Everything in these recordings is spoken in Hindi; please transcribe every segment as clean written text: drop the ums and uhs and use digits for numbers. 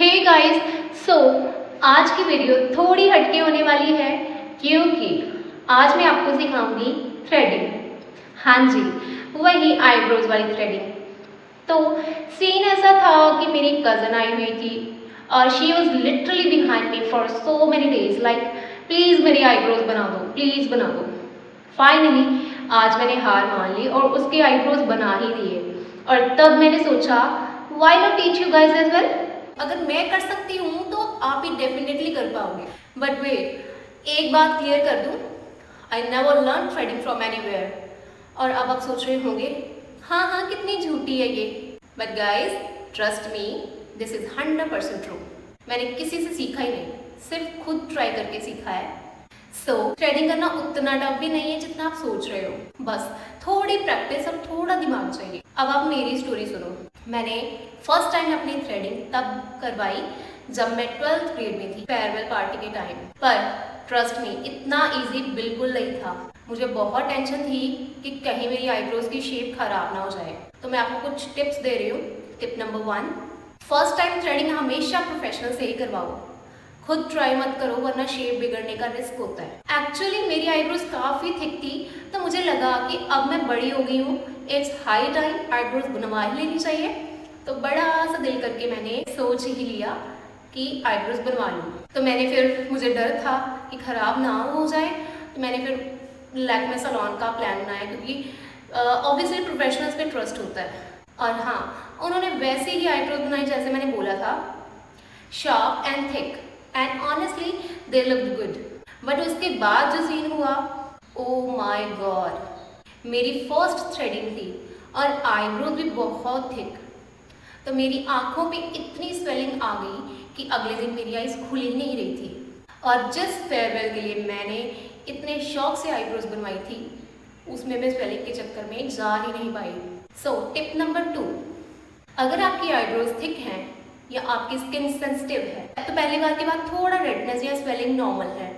हे गाइस, सो आज की वीडियो थोड़ी हटके होने वाली है क्योंकि आज मैं आपको सिखाऊंगी थ्रेडिंग। हाँ जी, वही आईब्रोज वाली थ्रेडिंग। तो सीन ऐसा था कि मेरी कज़न आई हुई थी और she was literally behind me for so many days, like please मेरी आईब्रोज बना दो, प्लीज़ बना दो। फाइनली आज मैंने हार मान ली और उसके आईब्रोज बना ही दिए। और तब मैंने सोचा why not teach you guys as well. अगर मैं कर सकती हूँ तो आप भी डेफिनेटली कर पाओगे। बट वेट, एक बात क्लियर कर दूँ, I never learn threading from anywhere. और अब आप सोच रहे होंगे हाँ कितनी झूठी है ये। But guys trust me, this is 100% true. मैंने किसी से सीखा ही नहीं, सिर्फ खुद ट्राई करके सीखा है। सो थ्रेडिंग करना उतना टफ भी नहीं है जितना आप सोच रहे हो, बस थोड़ी प्रैक्टिस और थोड़ा दिमाग चाहिए। अब आप मेरी स्टोरी सुनो। मैंने फर्स्ट टाइम अपनी थ्रेडिंग तब करवाई जब मैं 12th ग्रेड में थी, फेयरवेल पार्टी के टाइम। पर ट्रस्ट मी, इतना इजी बिल्कुल नहीं था। मुझे बहुत टेंशन थी कि कहीं मेरी आईब्रोज की शेप खराब ना हो जाए। तो मैं आपको कुछ टिप्स दे रही हूँ। Tip number 1, first time threading हमेशा प्रोफेशनल से ही करवाओ। खुद ट्राई मत करो वरना शेप बिगड़ने का रिस्क होता है। एक्चुअली मेरी आईब्रोज काफ़ी थिक थी तो मुझे लगा कि अब मैं बड़ी हो गई हूँ, इट्स हाई टाइम आईब्रोज बनवा ही लेनी चाहिए। तो बड़ा सा दिल करके मैंने सोच ही लिया कि आईब्रोज बनवा लूँ। तो मुझे डर था कि ख़राब ना हो जाए, तो मैंने फिर लैक्मे सैलून का प्लान बनाया क्योंकि ऑब्वियसली प्रोफेशनल्स पे ट्रस्ट होता है। और हाँ, उन्होंने वैसे ही आईब्रोज बनाई जैसे मैंने बोला था, sharp and thick, and honestly they looked good. But उसके बाद जो सीन हुआ, ओ माय गॉड, मेरी फर्स्ट थ्रेडिंग थी और आईब्रोज भी बहुत थिक। तो मेरी आंखों पे इतनी स्वेलिंग आ गई कि अगले दिन मेरी आईज खुल ही नहीं रही थी। और जिस फेयरवेल के लिए मैंने इतने शौक से आईब्रोज बनवाई थी, उसमें मैं स्वेलिंग के चक्कर में जा ही नहीं पाई। सो टिप नंबर 2, अगर आपकी आईब्रोज थिक हैं या आपकी स्किन सेंसिटिव है तो पहली बार के बाद थोड़ा रेडनेस या स्वेलिंग नॉर्मल है।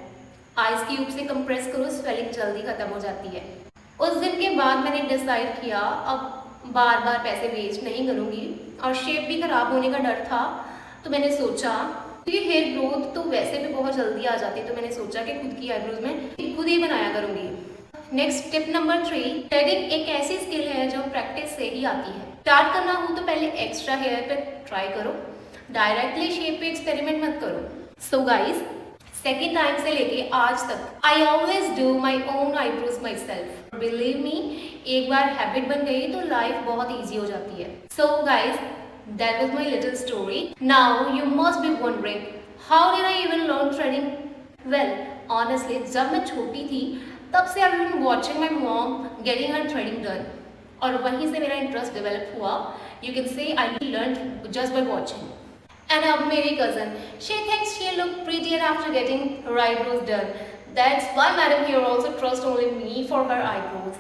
आइस क्यूब से कंप्रेस करो, स्वेलिंग जल्दी खत्म हो जाती है। उस दिन के बाद मैंने डिसाइड किया अब बार बार पैसे वेस्ट नहीं करूँगी। और शेप भी खराब होने का डर था, तो मैंने सोचा ये हेयर ग्रोथ तो वैसे भी बहुत जल्दी आ जाती है, तो मैंने सोचा कि खुद की आईब्रोज में खुद ही बनाया करूँगी। नेक्स्ट टिप नंबर 3, थ्रेडिंग एक ऐसी स्किल है जो प्रैक्टिस से ही आती है। स्टार्ट करना हो तो पहले एक्स्ट्रा हेयर पे ट्राई करो, डायरेक्टली शेप पे एक्सपेरिमेंट मत करो। सो गाइस, सेकेंड टाइम से लेके आज तक I always do my own eyebrows my self. Believe me, एक बार हैबिट बन गई तो लाइफ बहुत ईजी हो जाती है। So guys, that was my little story. Now you must be wondering how did I even learn threading. Well honestly, जब मैं छोटी थी तब से I have been watching my mom getting her threading done, और वहीं से मेरा इंटरेस्ट डेवलप हुआ। You can say I learn just by watching. And अब मेरी cousin, she thinks she look prettier after getting her eyebrows done. That's why madam here also trusts only me for her eyebrows,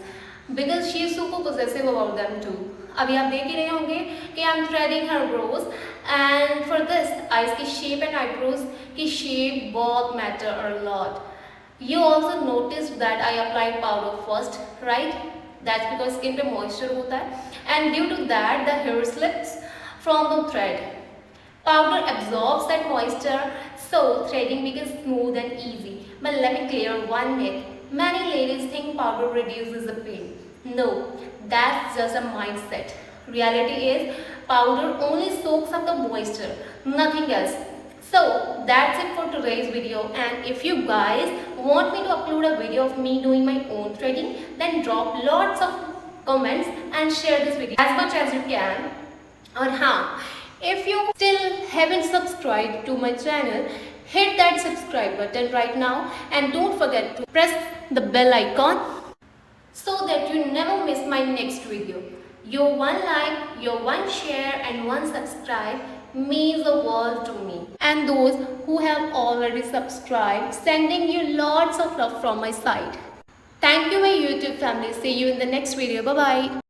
because she is super possessive about them too. अभी आप देख ही रहे होंगे कि I'm threading her brows, and for this eyes की shape and eyebrows की shape बहुत matter a lot. You also noticed that I applied powder first, right? That's because skin पे moisture होता है, and due to that the hair slips from the thread. Powder absorbs that moisture, so threading becomes smooth and easy. But let me clear one myth. Many ladies think powder reduces the pain. No, that's just a mindset. Reality is, powder only soaks up the moisture, nothing else. So that's it for today's video, and if you guys want me to upload a video of me doing my own threading, then drop lots of comments and share this video as much as you can. And हाँ, if you still haven't subscribed to my channel, hit that subscribe button right now, and don't forget to press the bell icon so that you never miss my next video. Your one like, your one share and one subscribe means the world to me. And those who have already subscribed, sending you lots of love from my side. Thank you my YouTube family. See you in the next video. Bye bye.